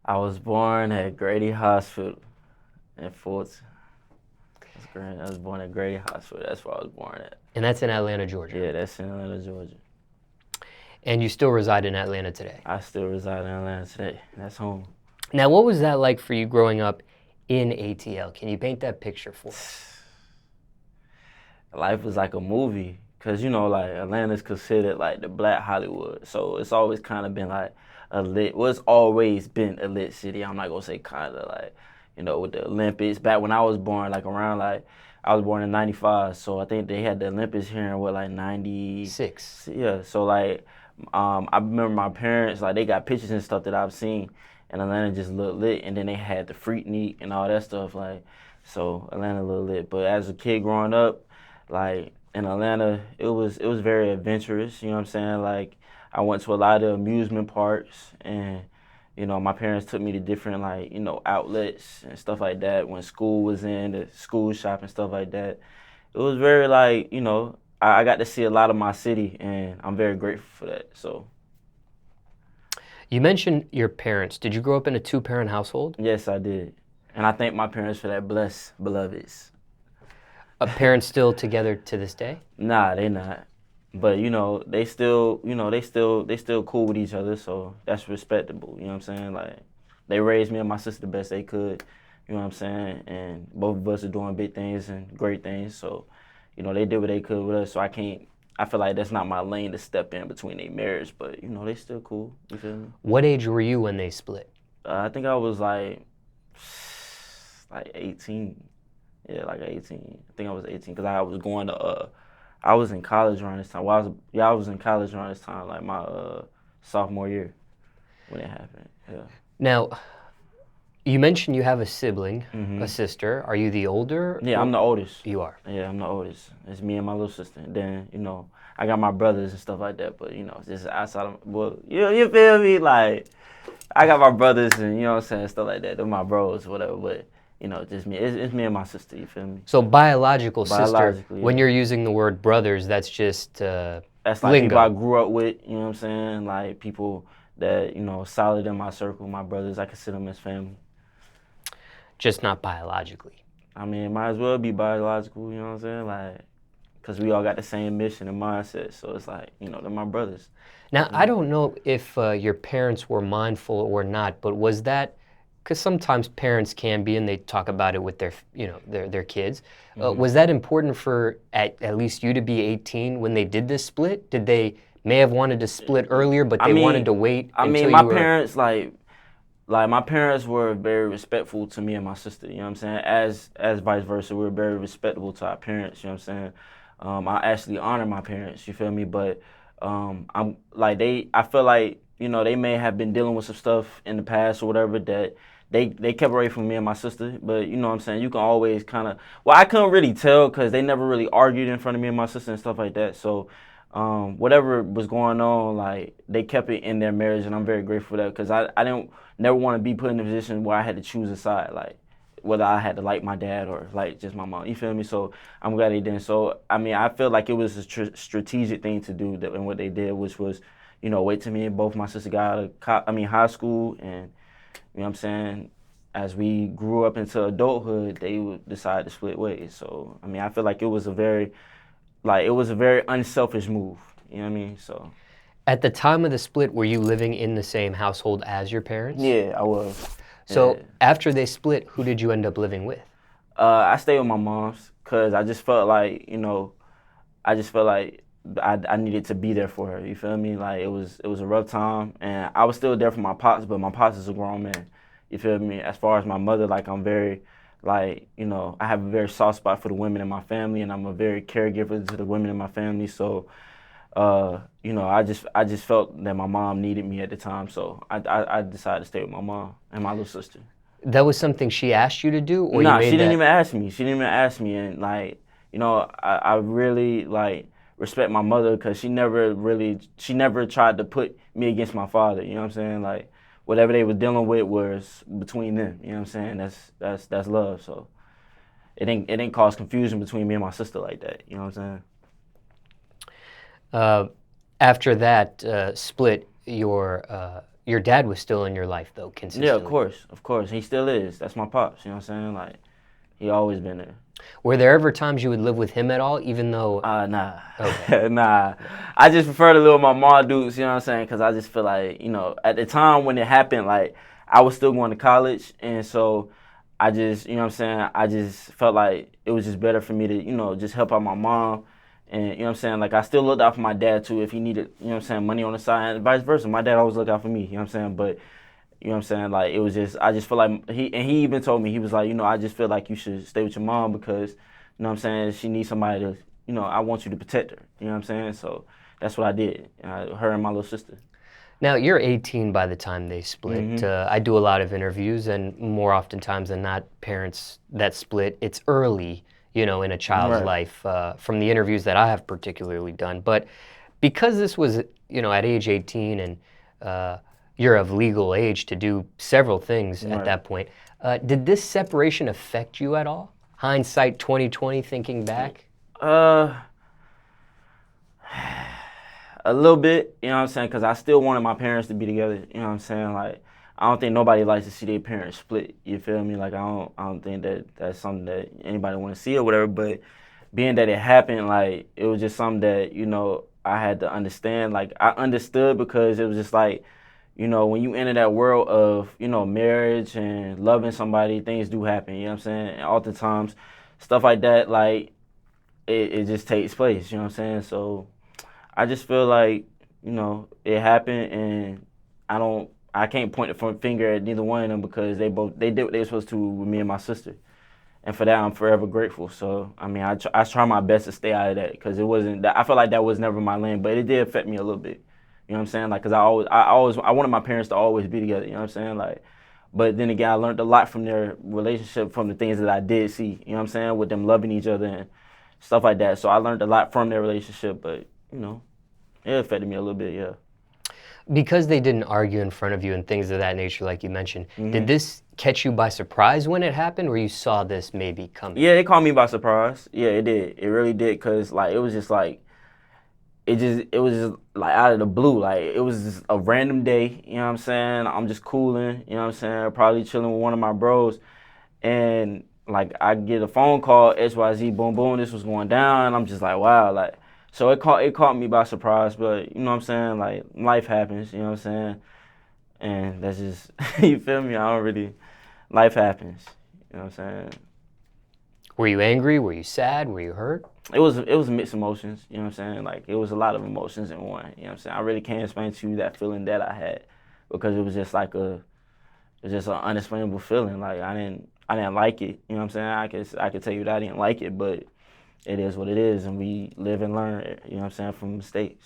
I was born at Grady Hospital in Fulton. That's great. I was born at Grady Hospital. That's where I was born at. And that's in Atlanta, Georgia. Yeah, that's in Atlanta, Georgia. And you still reside in Atlanta today. I still reside in Atlanta today. That's home. Now, what was that like for you growing up in ATL? Can you paint that picture for us? Life was like a movie, cause like Atlanta's considered like the Black Hollywood, so it's always kind of been like a lit. Well, it's always been a lit city. I'm not gonna say kind of like, with the Olympics. Back when I was born, like around like I was born in '95, so I think they had the Olympics here in what like '96. Yeah, so like I remember my parents like they got pictures and stuff that I've seen, and Atlanta just looked lit, and then they had the Freaknik and all that stuff like, so Atlanta looked lit. But as a kid growing up, like in Atlanta, it was very adventurous. You know what I'm saying? Like I went to a lot of amusement parks, and my parents took me to different like outlets and stuff like that. When school was in, the school shop and stuff like that. It was very like I got to see a lot of my city, and I'm very grateful for that. So You mentioned your parents. Did you grow up in a two-parent household? yes, I did, and I thank my parents for that. Blessed beloveds. Parents still together to this day? Nah, they not. But they still cool with each other, so that's respectable. You know what I'm saying? Like they raised me and my sister the best they could. You know what I'm saying? And both of us are doing big things and great things. So, they did what they could with us. So I feel like that's not my lane to step in between their marriage, but they still cool. You feel me? What age were you when they split? I think I was like 18. Yeah, like 18. I think I was 18 because I was going to I was in college around this time. Well, I was in college around this time, like my sophomore year when it happened. Yeah. Now, you mentioned you have a sibling, Hmm. a sister. Are you the older? Yeah, I'm the oldest. You are. Yeah, I'm the oldest. It's me and my little sister. And then, I got my brothers and stuff like that, but just outside of you feel me? Like I got my brothers and what I'm saying, stuff like that. They're my bros, whatever, but just me. It's me and my sister, you feel me? So biological sister, Biologically, when yeah. you're using the word brothers, that's just That's like lingo. people I grew up with, you know what I'm saying? Like people that, solid in my circle, my brothers, I consider them as family. Just not biologically. I mean, it might as well be biological, you know what I'm saying? Like, because we all got the same mission and mindset, so it's like, they're my brothers. Now, I don't know if your parents were mindful or not, but was that, because sometimes parents can be, and they talk about it with their kids. Was that important for at least you to be 18 when they did this split? Did they may have wanted to split earlier, but they wanted to wait until my you were... parents, like my parents were very respectful to me and my sister, you know what I'm saying? As vice versa, we were very respectable to our parents, you know what I'm saying? I actually honor my parents, you feel me? But I'm like I feel like, they may have been dealing with some stuff in the past or whatever that they kept away from me and my sister, but you know what I'm saying? You can always kind of, well, I couldn't really tell because they never really argued in front of me and my sister and stuff like that. So whatever was going on, like they kept it in their marriage, and I'm very grateful for that because I didn't never want to be put in a position where I had to choose a side, like whether I had to like my dad or like just my mom. You feel me? So I'm glad they didn't. So I mean, I feel like it was a strategic thing to do, and what they did, which was, wait till me and both my sister got out of high school, and you know what I'm saying. As we grew up into adulthood, they would decide to split ways. So I mean, I feel like it was a very unselfish move. You know what I mean? So. At the time of the split, were you living in the same household as your parents? Yeah, I was. So Yeah. after they split, who did you end up living with? I stayed with my mom's because I just felt like, I just felt like I needed to be there for her. You feel me? Like it was a rough time, and I was still there for my pops, but my pops is a grown man. You feel me? As far as my mother, like I'm very, like I have a very soft spot for the women in my family, and I'm a very caregiver to the women in my family. So, I just felt that my mom needed me at the time, so I decided to stay with my mom and my little sister. That was something she asked you to do, or Nah, you made she didn't that? even ask me. She didn't even ask me, and like, I really like respect my mother because she never tried to put me against my father. You know what I'm saying? Like, whatever they were dealing with was between them. You know what I'm saying? That's love. So it didn't cause confusion between me and my sister like that. You know what I'm saying? After that split, your your dad was still in your life though, consistently. Yeah, of course. He still is. That's my pops. You know what I'm saying? Like, he always been there. Were there ever times you would live with him at all, even though? Nah. Okay. Nah. I just prefer to live with my mom dudes, you know what I'm saying? Because I just feel like, you know, at the time when it happened, like, I was still going to college. And so I just, you know what I'm saying? I just felt like it was just better for me to, you know, just help out my mom. And, you know what I'm saying? Like, I still looked out for my dad, too, if he needed, you know what I'm saying, money on the side, and vice versa. My dad always looked out for me, you know what I'm saying? But, you know what I'm saying? Like, it was just, I just feel like, he even told me, he was like, you know, I just feel like you should stay with your mom because, you know what I'm saying, she needs somebody to, you know, I want you to protect her, you know what I'm saying? So that's what I did, her and my little sister. Now, you're 18 by the time they split. I do a lot of interviews, and more oftentimes than not, parents that split, it's early, you know, in a child's Right. life, from the interviews that I have particularly done. But because this was, you know, at age 18 and you're of legal age to do several things at Right. that point, did this separation affect you at all? Hindsight 2020, thinking back? A little bit, you know what I'm saying? Because I still wanted my parents to be together, you know what I'm saying? Like, I don't think nobody likes to see their parents split, you feel me? Like, I don't think that that's something that anybody want to see or whatever, but being that it happened, like, it was just something that, you know, I had to understand. Like, I understood because it was just like, you know, when you enter that world of, you know, marriage and loving somebody, things do happen, you know what I'm saying? And oftentimes, stuff like that, like, it just takes place, you know what I'm saying? So I just feel like, you know, it happened, and I can't point the finger at neither one of them because they did what they were supposed to with me and my sister, and for that I'm forever grateful. So I mean, I try my best to stay out of that because it wasn't that, I feel like that was never my lane, but it did affect me a little bit. You know what I'm saying? Like, cause I wanted my parents to always be together. You know what I'm saying? Like, but then again, I learned a lot from their relationship, from the things that I did see. You know what I'm saying? With them loving each other and stuff like that. So I learned a lot from their relationship, but you know, it affected me a little bit, yeah. Because they didn't argue in front of you and things of that nature, like you mentioned, did Hmm. this catch you by surprise when it happened, or you saw this maybe coming? Yeah, it caught me by surprise. Yeah, it did. It really did, cause like it was just like it was just like out of the blue. Like it was just a random day. You know what I'm saying? I'm just cooling. You know what I'm saying? Probably chilling with one of my bros, and like I get a phone call, XYZ, boom boom, this was going down, and I'm just like, wow, like. So it caught me by surprise, but you know what I'm saying? Like life happens, you know what I'm saying? And that's just you feel me? I don't really life happens. You know what I'm saying? Were you angry? Were you sad? Were you hurt? It was mixed emotions, you know what I'm saying? Like it was a lot of emotions in one, you know what I'm saying? I really can't explain to you that feeling that I had because it was just like it was just an unexplainable feeling. Like I didn't like it, you know what I'm saying? I could tell you that I didn't like it, but it is what it is, and we live and learn, you know what I'm saying, from mistakes.